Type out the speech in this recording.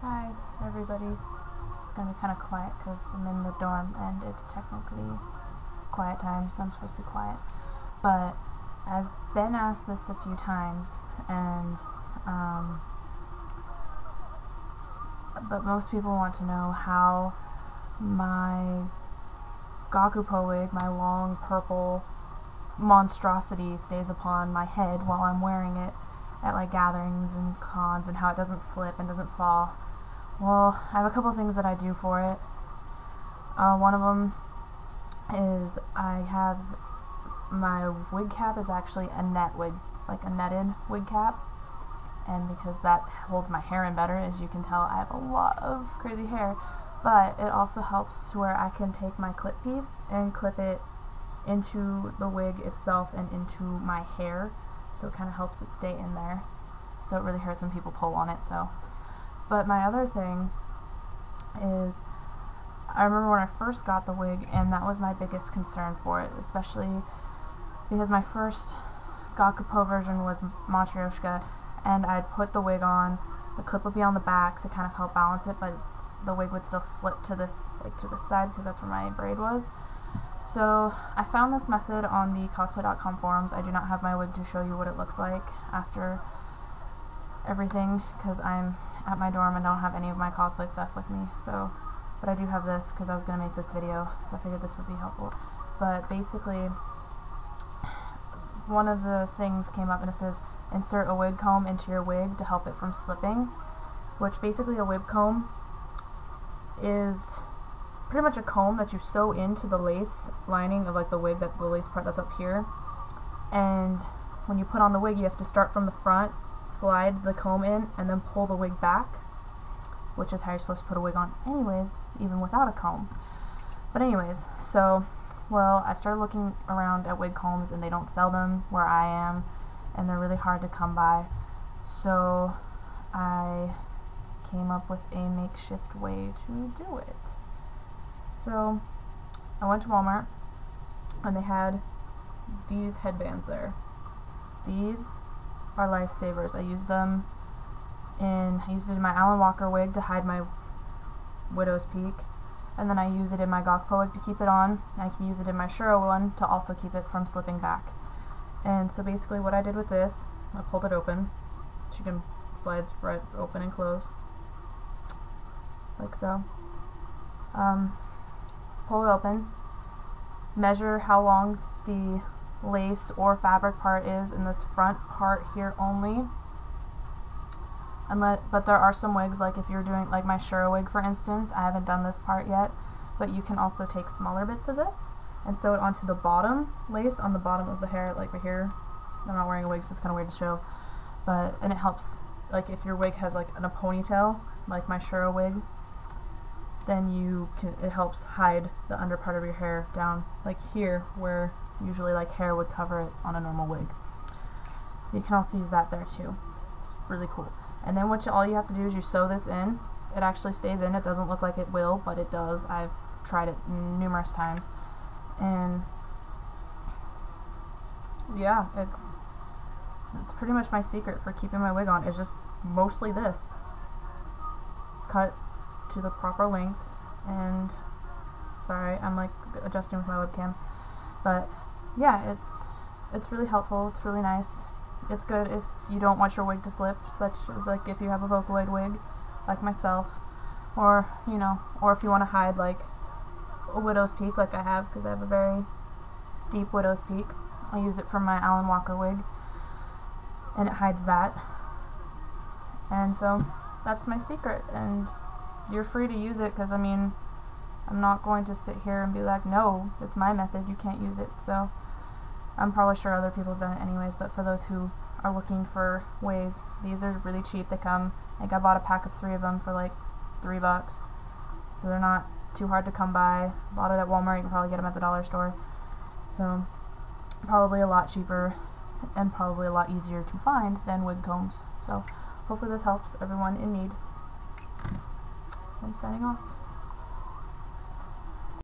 Hi, everybody. It's gonna be kind of quiet because I'm in the dorm and it's technically quiet time, so I'm supposed to be quiet. But I've been asked this a few times, and but most people want to know how my Gakupo wig, my long purple monstrosity, stays upon my head while I'm wearing it at like gatherings and cons, and how it doesn't slip and doesn't fall. Well, I have a couple things that I do for it. One of them is I have my wig cap is actually a net wig, like a netted wig cap, and because that holds my hair in better, as you can tell, I have a lot of crazy hair, but it also helps where I can take my clip piece and clip it into the wig itself and into my hair, so it kind of helps it stay in there, so it really hurts when people pull on it. So, but my other thing is, I remember when I first got the wig, and that was my biggest concern for it, especially because my first Gakupo version was Matryoshka, and I'd put the wig on, the clip would be on the back to kind of help balance it, but the wig would still slip to this, like to this side, because that's where my braid was. So I found this method on the cosplay.com forums. I do not have my wig to show you what it looks like after everything, because I'm at my dorm and don't have any of my cosplay stuff with me. So, but I do have this because I was going to make this video, so I figured this would be helpful. But basically, one of the things came up and it says, insert a wig comb into your wig to help it from slipping, which basically a wig comb is pretty much a comb that you sew into the lace lining of like the wig, that the lace part that's up here, and when you put on the wig you have to start from the front, slide the comb in, and then pull the wig back, which is how you're supposed to put a wig on anyways, even without a comb. But anyways, so, well, I started looking around at wig combs and they don't sell them where I am, and they're really hard to come by, so I came up with a makeshift way to do it. So I went to Walmart and they had these headbands there. These are lifesavers. I used it in my Alan Walker wig to hide my widow's peak, and then I use it in my Gakupo wig to keep it on, and I can use it in my Shuro one to also keep it from slipping back. And so basically what I did with this, I pulled it open. You can slides right open and close, like so. Pull it open, measure how long the lace or fabric part is in this front part here only, but there are some wigs, like if you're doing like my Shuro wig for instance, I haven't done this part yet, but you can also take smaller bits of this and sew it onto the bottom lace on the bottom of the hair, like right here. I'm not wearing a wig, so it's kind of weird to show, and it helps, like if your wig has like a ponytail like my Shuro wig, then it helps hide the under part of your hair down like here, where usually like hair would cover it on a normal wig. So you can also use that there too. It's really cool. And then all you have to do is you sew this in. It actually stays in. It doesn't look like it will, but it does. I've tried it numerous times. And yeah, it's pretty much my secret for keeping my wig on. It's just mostly this. Cut to the proper length, and sorry, I'm like adjusting with my webcam, but yeah, it's really helpful. It's really nice. It's good if you don't want your wig to slip, such as like if you have a Vocaloid wig like myself, or or if you want to hide like a widow's peak like I have, because I have a very deep widow's peak. I use it for my Alan Walker wig and it hides that, and so that's my secret. And you're free to use it, because I mean, I'm not going to sit here and be like, no, it's my method, you can't use it. So I'm probably sure other people have done it anyways, but for those who are looking for ways, these are really cheap. They come, like I bought a pack of 3 of them for like $3, so they're not too hard to come by. Bought it at Walmart. You can probably get them at the dollar store, so probably a lot cheaper and probably a lot easier to find than wig combs. So hopefully this helps everyone in need. I'm signing off.